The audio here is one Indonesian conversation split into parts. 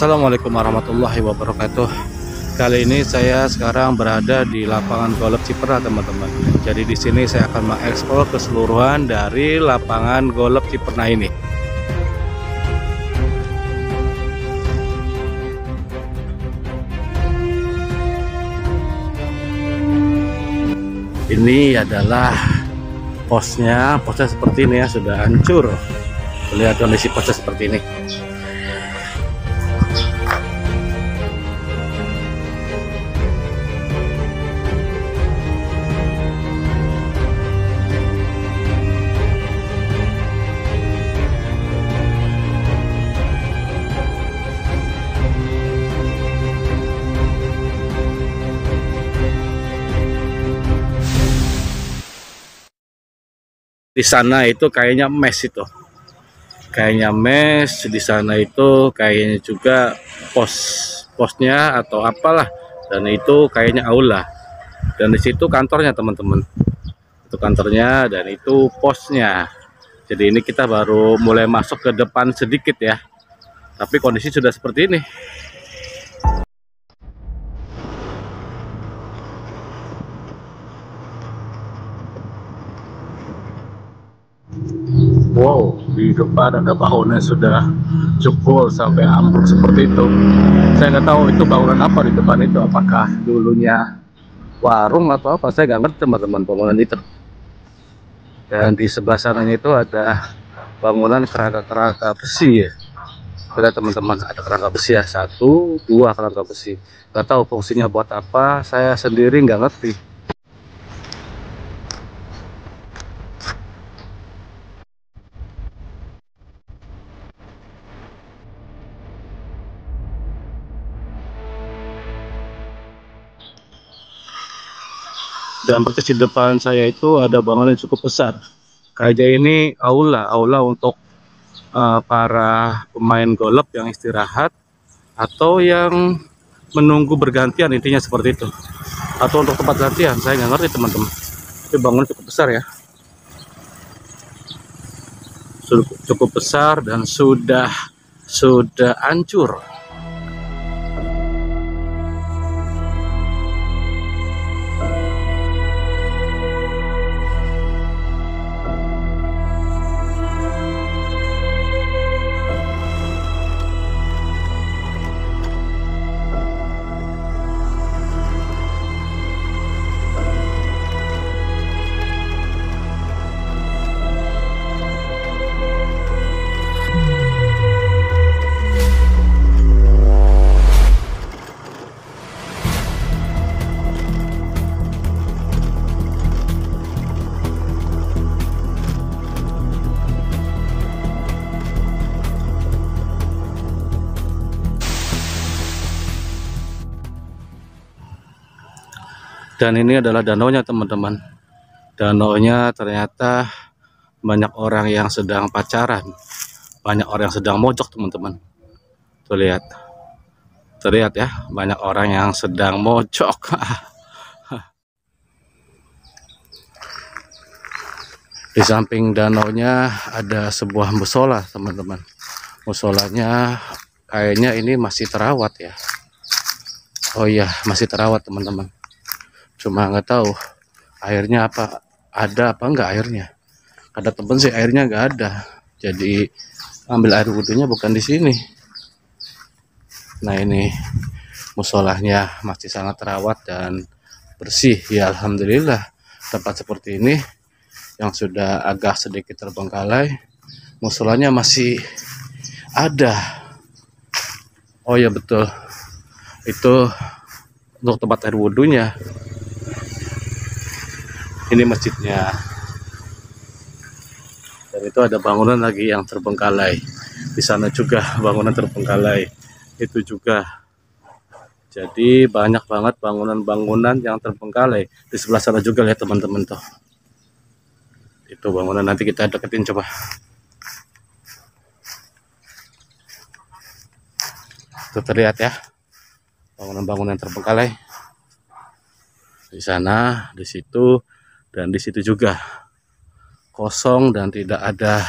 Assalamualaikum warahmatullahi wabarakatuh. Kali ini saya sekarang berada di lapangan golf Ciperna, teman-teman. Jadi di sini saya akan mengeksplor keseluruhan dari lapangan golf Ciperna ini. Ini adalah posnya seperti ini ya, sudah hancur. Lihat kondisi posnya seperti ini. Di sana itu kayaknya mes itu. Kayaknya mes di sana itu kayaknya juga posnya atau apalah, dan itu kayaknya aula, dan di situ kantornya teman-teman, itu kantornya dan itu posnya. Jadi ini kita baru mulai masuk ke depan sedikit ya, tapi kondisi sudah seperti ini. Wow, di depan ada bangunan sudah jebol sampai ambruk seperti itu. Saya nggak tahu itu bangunan apa di depan itu, apakah dulunya warung atau apa, saya nggak ngerti teman-teman bangunan itu. Dan di sebelah sananya itu ada bangunan kerangka besi ya. Ada teman-teman, ada kerangka besi ya, 1, 2 kerangka besi. Nggak tahu fungsinya buat apa, saya sendiri nggak ngerti. Dan persis di depan saya itu ada bangunan yang cukup besar. Kayaknya ini aula untuk para pemain golf yang istirahat atau yang menunggu bergantian, intinya seperti itu. Atau untuk tempat latihan, saya nggak ngerti teman-teman. Tapi bangunan cukup besar ya. Cukup besar dan sudah hancur. Dan ini adalah danaunya teman-teman. Danaunya ternyata banyak orang yang sedang pacaran, banyak orang yang sedang mojok teman-teman. Tuh lihat, terlihat ya, banyak orang yang sedang mojok. Di samping danaunya ada sebuah musola teman-teman. Musolanya kayaknya ini masih terawat ya. Oh iya, masih terawat teman-teman. Cuma nggak tahu airnya ada apa enggak airnya. Kata temen sih airnya nggak ada. Jadi ambil air wudhunya bukan di sini. Nah ini musolahnya masih sangat terawat dan bersih ya, alhamdulillah. Tempat seperti ini yang sudah agak sedikit terbengkalai, musolahnya masih ada. Oh ya betul, itu untuk tempat air wudhunya. Ini masjidnya. Dan itu ada bangunan lagi yang terbengkalai. Di sana juga bangunan terbengkalai. Itu juga. Jadi banyak banget bangunan-bangunan yang terbengkalai. Di sebelah sana juga lihat teman-teman tuh. Itu bangunan, nanti kita deketin coba. Tuh terlihat ya. Bangunan-bangunan terbengkalai. Di sana, di situ, dan di situ juga kosong dan tidak ada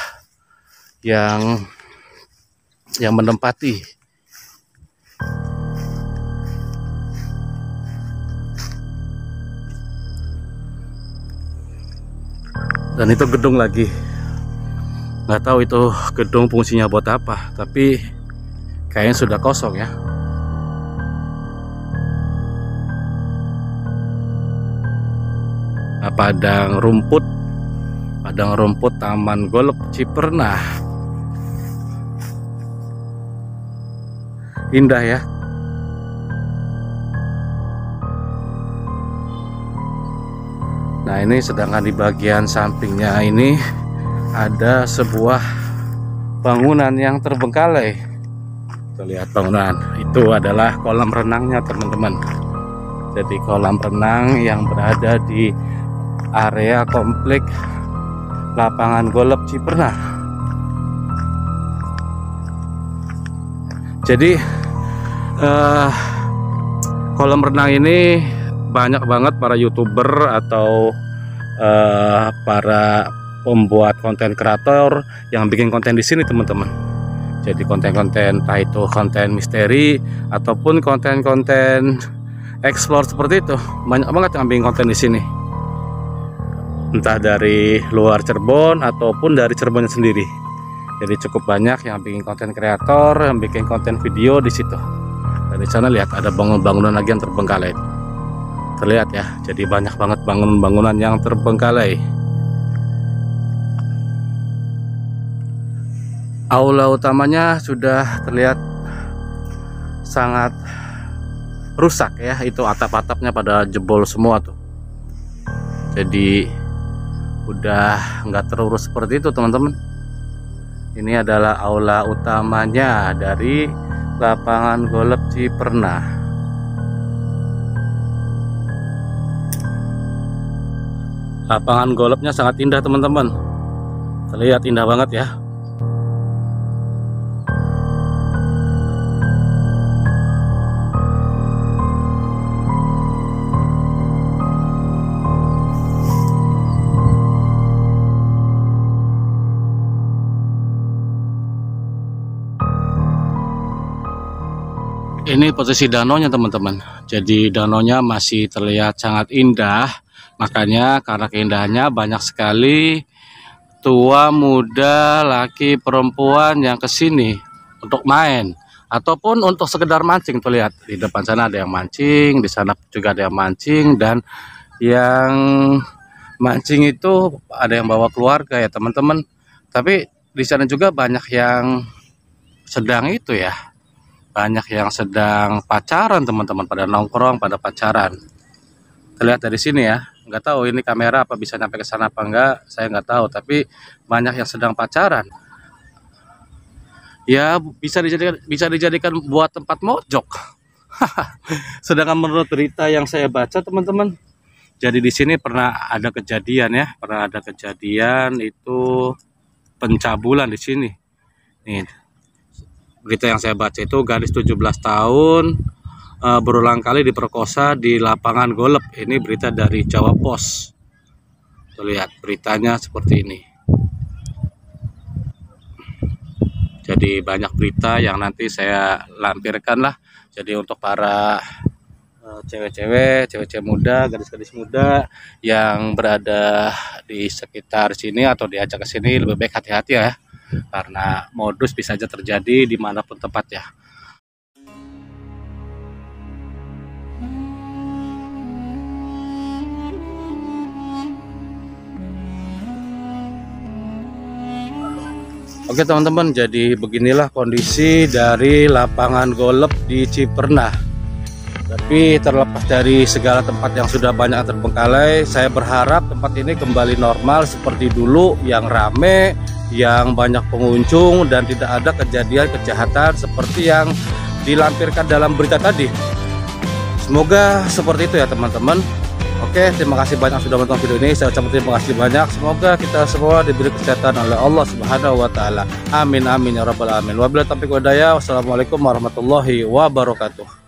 yang menempati Dan itu gedung lagi, nggak tahu itu gedung fungsinya buat apa, tapi kayaknya sudah kosong ya. Nah, padang rumput Taman Golf Cipernah, indah ya. Nah, ini sedangkan di bagian sampingnya ini ada sebuah bangunan yang terbengkalai. Kita lihat bangunan itu adalah kolam renangnya teman-teman. Jadi kolam renang yang berada di area komplek lapangan golf Cipernah. Jadi kolam renang ini banyak banget para YouTuber atau para pembuat konten kreator yang bikin konten di sini teman-teman. Jadi konten-konten entah itu konten misteri ataupun konten-konten explore seperti itu, banyak banget yang bikin konten di sini. Entah dari luar Cirebon ataupun dari Cirebonnya sendiri. Jadi cukup banyak yang bikin konten kreator, yang bikin konten video di situ. Dan di sana lihat ada bangunan lagi yang terbengkalai. Terlihat ya, jadi banyak banget bangunan-bangunan yang terbengkalai. Aula utamanya sudah terlihat sangat rusak ya, itu atap-atapnya pada jebol semua tuh. Jadi udah nggak terurus seperti itu teman-teman. Ini adalah aula utamanya dari lapangan golf Cipernah. Lapangan golfnya sangat indah teman-teman, terlihat indah banget ya. Ini posisi danaunya teman-teman. Jadi danaunya masih terlihat sangat indah. Makanya karena keindahannya banyak sekali tua, muda, laki, perempuan yang kesini untuk main ataupun untuk sekedar mancing. Tuh lihat di depan sana ada yang mancing, di sana juga ada yang mancing, dan yang mancing itu ada yang bawa keluarga ya teman-teman. Tapi di sana juga banyak yang sedang itu ya. Banyak yang sedang pacaran teman-teman, pada nongkrong, pada pacaran. Terlihat dari sini ya, nggak tahu ini kamera apa bisa nyampe ke sana apa enggak, saya nggak tahu. Tapi banyak yang sedang pacaran. Ya bisa dijadikan buat tempat mojok. Sedangkan menurut berita yang saya baca teman-teman, jadi di sini pernah ada kejadian ya, itu pencabulan di sini. Nih. Berita yang saya baca itu gadis 17 tahun berulang kali diperkosa di lapangan golf. Ini berita dari Jawa Pos. Terlihat beritanya seperti ini. Jadi banyak berita yang nanti saya lampirkan lah. Jadi untuk para cewek-cewek muda, gadis-gadis muda yang berada di sekitar sini atau diajak ke sini, lebih baik hati-hati ya. Karena modus bisa saja terjadi dimanapun tempatnya. Oke teman-teman, jadi beginilah kondisi dari lapangan golf di Cipernah. Tapi terlepas dari segala tempat yang sudah banyak terbengkalai, saya berharap tempat ini kembali normal seperti dulu, yang rame, yang banyak pengunjung, dan tidak ada kejadian kejahatan seperti yang dilampirkan dalam berita tadi. Semoga seperti itu ya teman-teman. Oke, terima kasih banyak sudah menonton video ini. Saya ucapkan terima kasih banyak. Semoga kita semua diberi kesehatan oleh Allah Subhanahu wa taala. Amin amin ya rabbal alamin. Wabillahi taufiq wal hidayah. Wassalamualaikum warahmatullahi wabarakatuh.